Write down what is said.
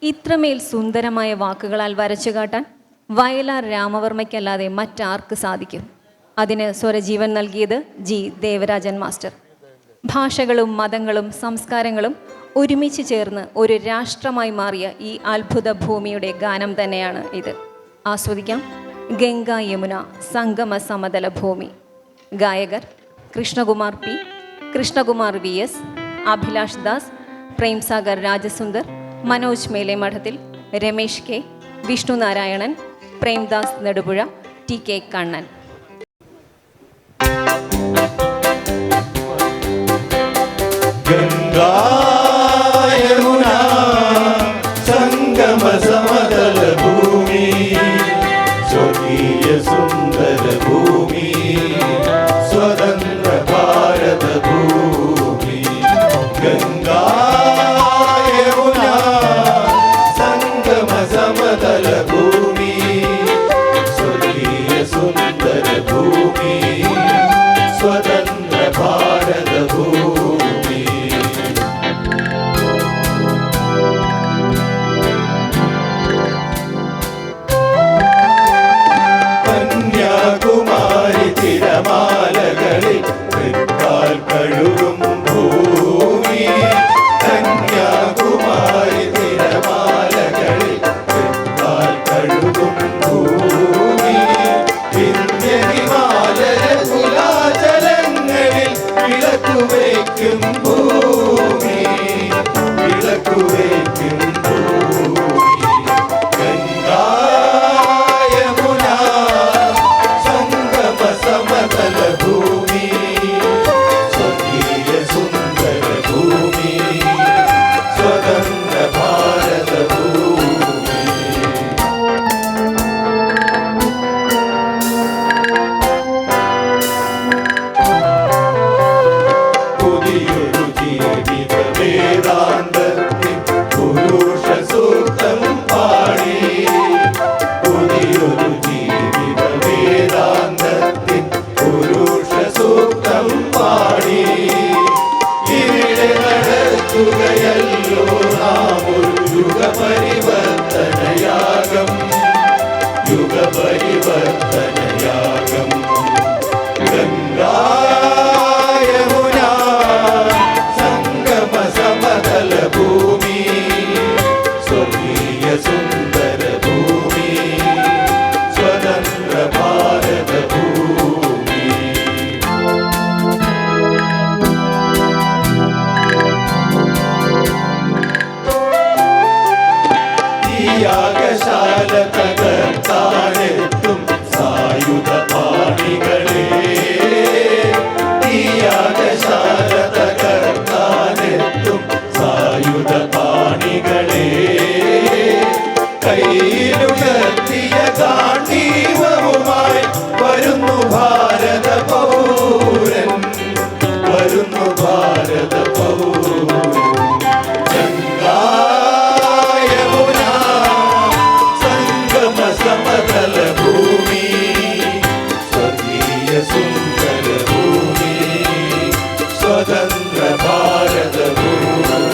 ഇത്രമേൽ സുന്ദരമായ വാക്കുകളാൽ വരച്ചു കാട്ടാൻ വയലാർ രാമവർമ്മയ്ക്കല്ലാതെ മറ്റാർക്ക് സാധിക്കും? അതിന് സ്വരജീവൻ നൽകിയത് ജി ദേവരാജൻ മാസ്റ്റർ. ഭാഷകളും മതങ്ങളും സംസ്കാരങ്ങളും ഒരുമിച്ച് ചേർന്ന് ഒരു രാഷ്ട്രമായി മാറിയ ഈ അത്ഭുത ഭൂമിയുടെ ഗാനം തന്നെയാണ് ഇത്. ആസ്വദിക്കാം. ഗംഗ യമുന സംഗമ സമതല ഭൂമി. ഗായകർ Krishnakumar P, Krishnakumar V S, Abhilash Das, Premsagar Rajasundar, Manoj Melemadathil, Ramesh K, Vishnu Narayanan, Premdas Nedupuzha, T K Kannan. Ganga Yamuna സംഗമ സമതല ഭൂമി, സ്വകീയ സുന്ദര ഭൂമി, സ്വതന്ത്ര ഭാരത ഭൂമി. ഗംഗാ യമുന സംഗമ സമതല ഭൂമി, സ്വകീയ സുന്ദര ഭൂമി, സ്വതന്ത്ര ഭാരത ഭൂമി. കന്യാകുമാരി തിരമാലകളിൽ തൃക്കാൽ കഴുകും ഭൂമി, കന്യാകുമാരി തിരമാലകളിൽ തൃക്കാൽ കഴുകും ഭൂമി. വിന്ധ്യ ഹിമാലയ തുലാചലങ്ങളിൽ വിളക്കുവയ്ക്കും ഭൂമി, വിളക്കുവയ്ക്കും ഭൂമി. ഗംഗാ യമുന സംഗമ സമതല ഭൂമി, സ്വകീയ സുന്ദര ഭൂമി, സ്വതന്ത്ര ഭാരത ഭൂമി. പുതിയൊരു ജീവിത വേദാന്തത്തിൽ പുരുഷ സൂക്തം പാടി, പുതിയൊരു ജീവിത വേദാന്തത്തിൽ പുരുഷ സൂക്തം പാടി. ഇവിടെ നടത്തുകയല്ലോ നാം ഒരു യുഗപരിവർത്തനയാഗം, യുഗപരിവർത്തനയാഗം. ഗംഗാ യമുന സംഗമ സമതല ഭൂമി, സ്വകീയ സുന്ദര ഭൂമി, സ്വതന്ത്ര ഭാരത ഭൂമി. ഈ യാഗശാല തകർത്താനെത്തും സായുധ പാണികളെ, ഈ യാഗശാല തകർത്താനെത്തും സായുധ പാണികളെ. കയ്യിലുയർത്തിയ ഗാണ്ഡീവവുമായി വരുന്നു ഭാരത പൗരൻ, വരുന്നു ഭാരത പൗരൻ. ഗംഗാ യമുന സംഗമ സമതല ഭൂമി, സ്വകീയ സുന്ദര ഭൂമി, സ്വതന്ത്ര ഭാരത ഭൂമി.